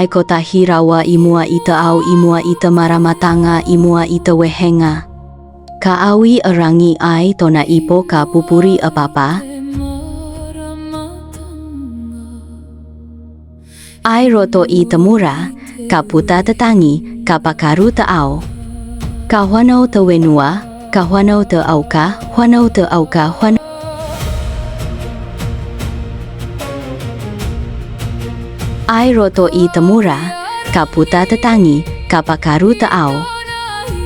ai kota hirawa imua ita au imua ita maramatanga imua ita wehenga. Ka awi erangi ai tona ipo ka pupuri apapa. Ai roto i temura, ka puta tetangi, ka pakaru te au. Ka huanau te wenua, ka huanau te auka, huanau te auka, huanau. Ai roto i temura, ka puta tetangi, ka pakaru te au.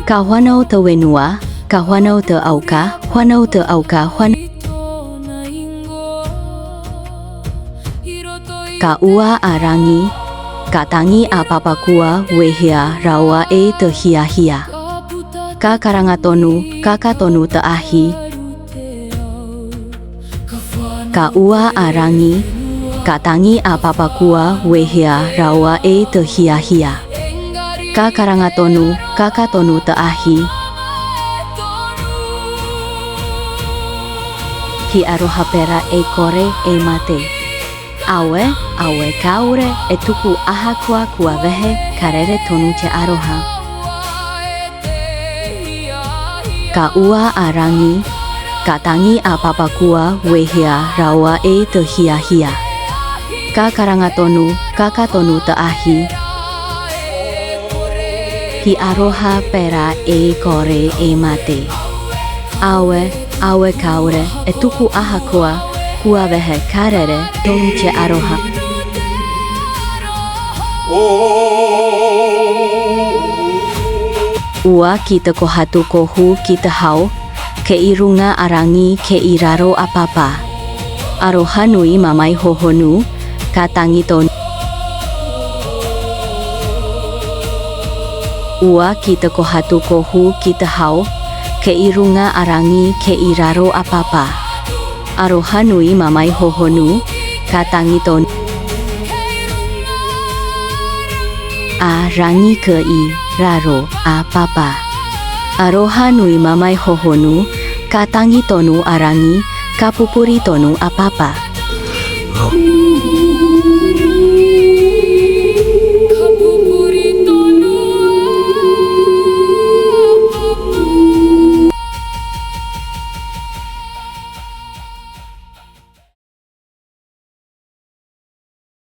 Ka huanau te wenua, ka huanau te auka, huanau te auka, huanau. Ka ua arangi, ka tangi a papakua wehia rawa e te hia-hia. Ka karangatonu, ka katonu te ahi. Ka ua arangi, ka tangi a papakua wehia rawa e te hia-hia. Ka karangatonu, ka katonu te ahi. Hi aroha pera e kore e mate. Awe kaure e tuku aha kua vehe karere tonu te aroha. Ka ua arangi, ka tangi a papakua wehia rawa e te hia-hia. Ka karangatonu, ka katonu te ahi. Hi aroha pera e kore e mate. Awe kaure e tuku aha kua vehe karere tonu te aroha. Ua ki te kohatu kohu ki te hau, ke irunga arangi ke iraro apapa. Aroha nui mamai hohonu, ka tangi tonu. Ua ki te kohatu kohu ki te hau, ke irunga arangi ke iraro apapa. Aroha nui mamai hohonu, ka tangi tonu. Arangi ke i raro apapa. Aroha nui mamai hohonu, ka tangi tonu arangi, ka pupuri tonu apapa.